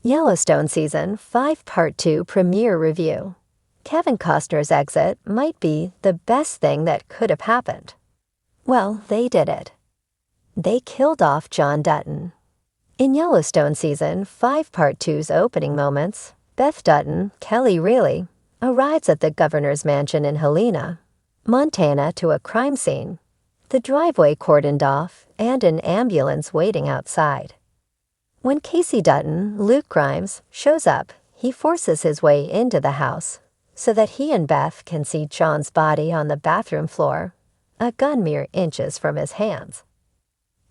Yellowstone Season 5 Part 2 Premiere Review. Kevin Costner's exit might be the best thing that could have happened. Well, they did it. They killed off John Dutton. In Yellowstone Season 5 Part 2's opening moments, Beth Dutton, Kelly Reilly, arrives at the governor's mansion in Helena, Montana to a crime scene, the driveway cordoned off, and an ambulance waiting outside. When Casey Dutton, Luke Grimes, shows up, he forces his way into the house so that he and Beth can see John's body on the bathroom floor, a gun mere inches from his hands.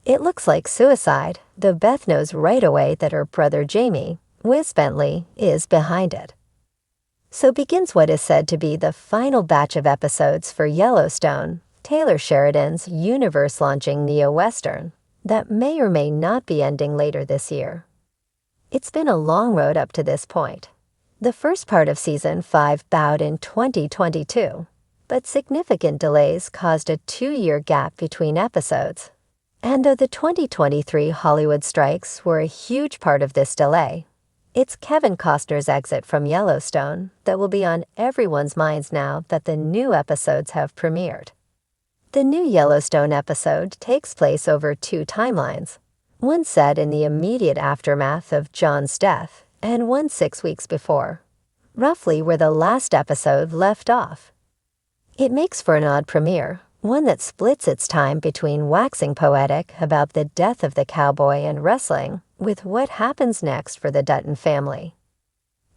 It looks like suicide, though Beth knows right away that her brother Jamie, Wiz Bentley, is behind it. So begins what is said to be the final batch of episodes for Yellowstone, Taylor Sheridan's universe-launching neo-western, that may or may not be ending later this year. It's been a long road up to this point. The first part of Season 5 bowed in 2022, but significant delays caused a 2-year gap between episodes. And though the 2023 Hollywood strikes were a huge part of this delay, it's Kevin Costner's exit from Yellowstone that will be on everyone's minds now that the new episodes have premiered. The new Yellowstone episode takes place over 2 timelines, one set in the immediate aftermath of John's death and one 6 weeks before, roughly where the last episode left off. It makes for an odd premiere, one that splits its time between waxing poetic about the death of the cowboy and wrestling with what happens next for the Dutton family.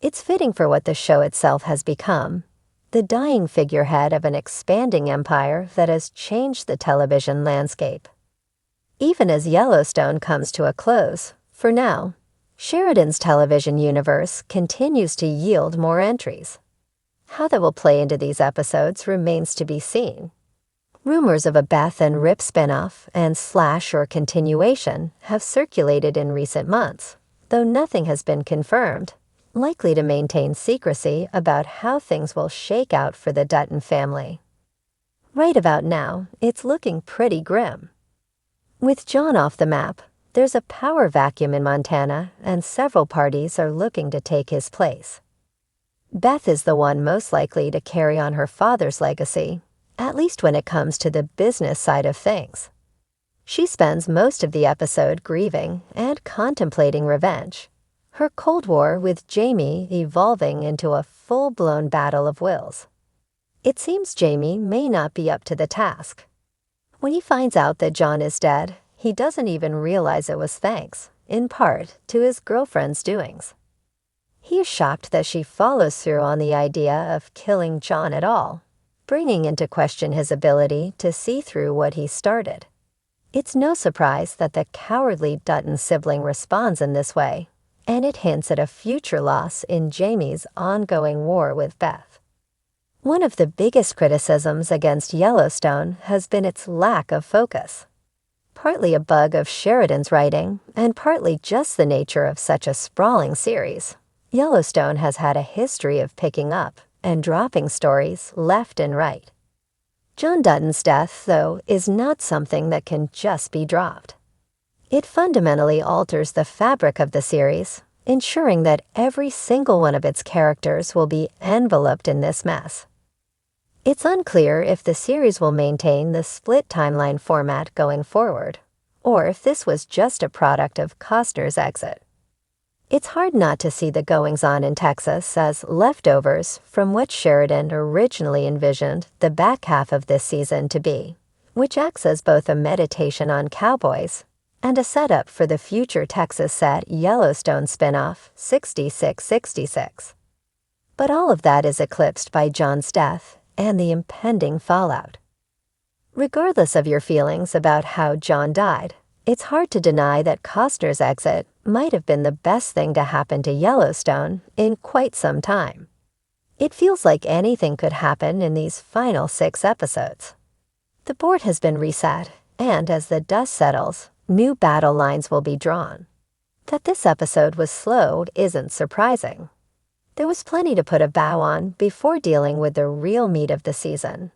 It's fitting for what the show itself has become, the dying figurehead of an expanding empire that has changed the television landscape. Even as Yellowstone comes to a close, for now, Sheridan's television universe continues to yield more entries. How that will play into these episodes remains to be seen. Rumors of a Beth and Rip spinoff and slash or continuation have circulated in recent months, though nothing has been confirmed, likely to maintain secrecy about how things will shake out for the Dutton family. Right about now, it's looking pretty grim. With John off the map, there's a power vacuum in Montana, and several parties are looking to take his place. Beth is the one most likely to carry on her father's legacy, at least when it comes to the business side of things. She spends most of the episode grieving and contemplating revenge, her Cold War with Jamie evolving into a full-blown battle of wills. It seems Jamie may not be up to the task. When he finds out that John is dead, he doesn't even realize it was thanks, in part, to his girlfriend's doings. He is shocked that she follows through on the idea of killing John at all, bringing into question his ability to see through what he started. It's no surprise that the cowardly Dutton sibling responds in this way, and it hints at a future loss in Jamie's ongoing war with Beth. One of the biggest criticisms against Yellowstone has been its lack of focus. Partly a bug of Sheridan's writing, and partly just the nature of such a sprawling series, Yellowstone has had a history of picking up and dropping stories left and right. John Dutton's death, though, is not something that can just be dropped. It fundamentally alters the fabric of the series, ensuring that every single one of its characters will be enveloped in this mess. It's unclear if the series will maintain the split timeline format going forward, or if this was just a product of Costner's exit. It's hard not to see the goings-on in Texas as leftovers from what Sheridan originally envisioned the back half of this season to be, which acts as both a meditation on cowboys and a setup for the future Texas set Yellowstone spinoff 6666. But all of that is eclipsed by John's death and the impending fallout. Regardless of your feelings about how John died, it's hard to deny that Costner's exit might have been the best thing to happen to Yellowstone in quite some time. It feels like anything could happen in these final 6 episodes. The board has been reset, and as the dust settles, new battle lines will be drawn. That this episode was slowed isn't surprising. There was plenty to put a bow on before dealing with the real meat of the season,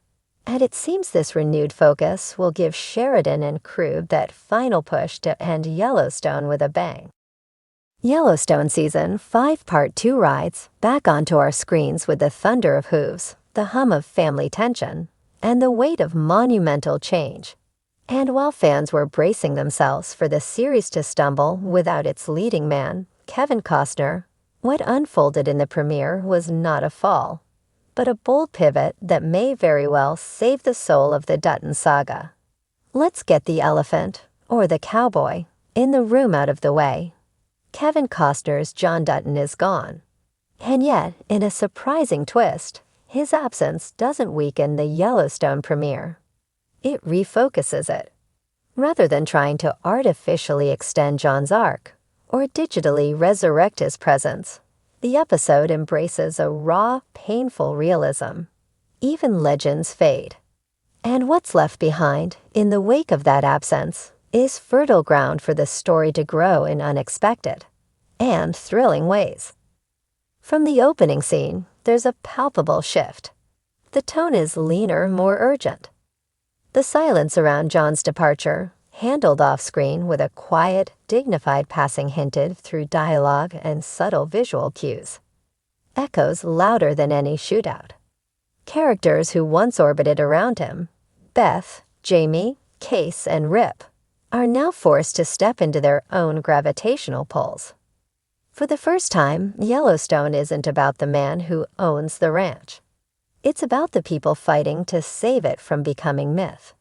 and it seems this renewed focus will give Sheridan and crew that final push to end Yellowstone with a bang. Yellowstone Season 5 Part 2 rides back onto our screens with the thunder of hooves, the hum of family tension, and the weight of monumental change. And while fans were bracing themselves for the series to stumble without its leading man, Kevin Costner, what unfolded in the premiere was not a fall, but a bold pivot that may very well save the soul of the Dutton saga. Let's get the elephant, or the cowboy, in the room out of the way. Kevin Costner's John Dutton is gone. And yet, in a surprising twist, his absence doesn't weaken the Yellowstone premiere. It refocuses it. Rather than trying to artificially extend John's arc or digitally resurrect his presence, the episode embraces a raw, painful realism. Even legends fade. And what's left behind, in the wake of that absence, is fertile ground for the story to grow in unexpected and thrilling ways. From the opening scene, there's a palpable shift. The tone is leaner, more urgent. The silence around John's departure, handled off-screen with a quiet, dignified passing hinted through dialogue and subtle visual cues, echoes louder than any shootout. Characters who once orbited around him, Beth, Jamie, Case, and Rip, are now forced to step into their own gravitational pulls. For the first time, Yellowstone isn't about the man who owns the ranch. It's about the people fighting to save it from becoming myth.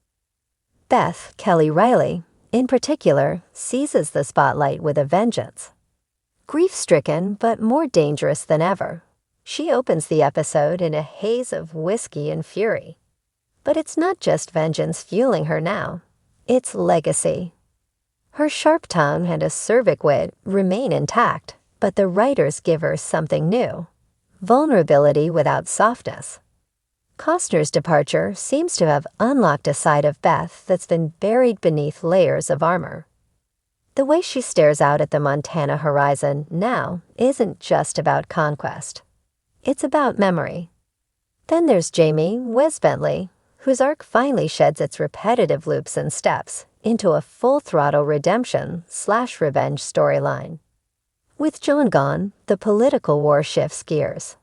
Beth, Kelly Riley, in particular, seizes the spotlight with a vengeance. Grief-stricken but more dangerous than ever, she opens the episode in a haze of whiskey and fury. But it's not just vengeance fueling her now. It's legacy. Her sharp tongue and acerbic wit remain intact, but the writers give her something new: vulnerability without softness. Costner's departure seems to have unlocked a side of Beth that's been buried beneath layers of armor. The way she stares out at the Montana horizon now isn't just about conquest. It's about memory. Then there's Jamie, Wes Bentley, whose arc finally sheds its repetitive loops and steps into a full-throttle redemption/revenge storyline. With John gone, the political war shifts gears.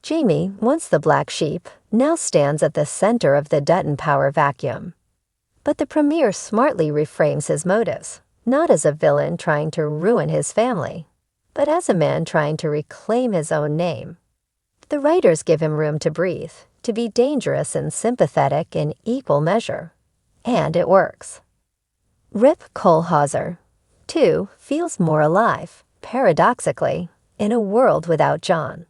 Jamie, once the black sheep, now stands at the center of the Dutton power vacuum. But the premiere smartly reframes his motives, not as a villain trying to ruin his family, but as a man trying to reclaim his own name. The writers give him room to breathe, to be dangerous and sympathetic in equal measure. And it works. Rip Kohlhauser, too, feels more alive, paradoxically, in a world without John.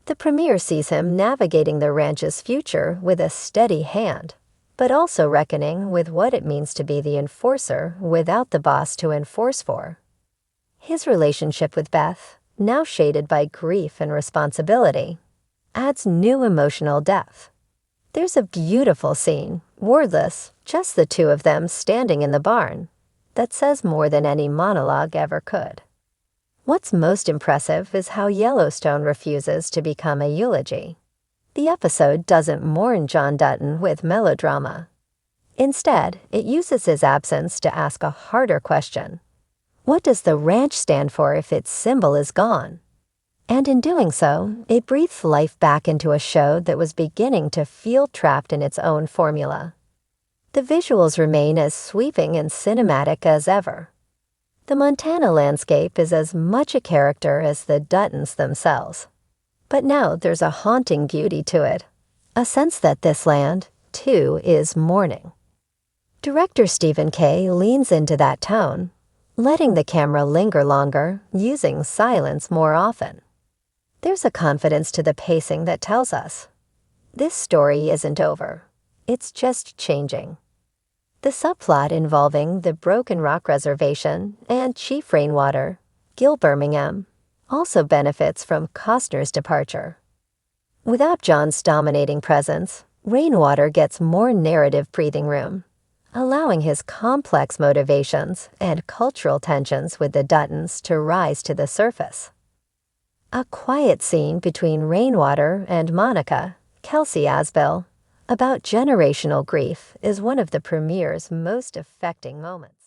The premiere sees him navigating the ranch's future with a steady hand, but also reckoning with what it means to be the enforcer without the boss to enforce for. His relationship with Beth, now shaded by grief and responsibility, adds new emotional depth. There's a beautiful scene, wordless, just the two of them standing in the barn, that says more than any monologue ever could. What's most impressive is how Yellowstone refuses to become a eulogy. The episode doesn't mourn John Dutton with melodrama. Instead, it uses his absence to ask a harder question. What does the ranch stand for if its symbol is gone? And in doing so, it breathes life back into a show that was beginning to feel trapped in its own formula. The visuals remain as sweeping and cinematic as ever. The Montana landscape is as much a character as the Duttons themselves. But now there's a haunting beauty to it, a sense that this land, too, is mourning. Director Stephen Kay leans into that tone, letting the camera linger longer, using silence more often. There's a confidence to the pacing that tells us, this story isn't over. It's just changing. The subplot involving the Broken Rock Reservation and Chief Rainwater, Gil Birmingham, also benefits from Costner's departure. Without John's dominating presence, Rainwater gets more narrative breathing room, allowing his complex motivations and cultural tensions with the Duttons to rise to the surface. A quiet scene between Rainwater and Monica, Kelsey Asbill, about generational grief is one of the premiere's most affecting moments.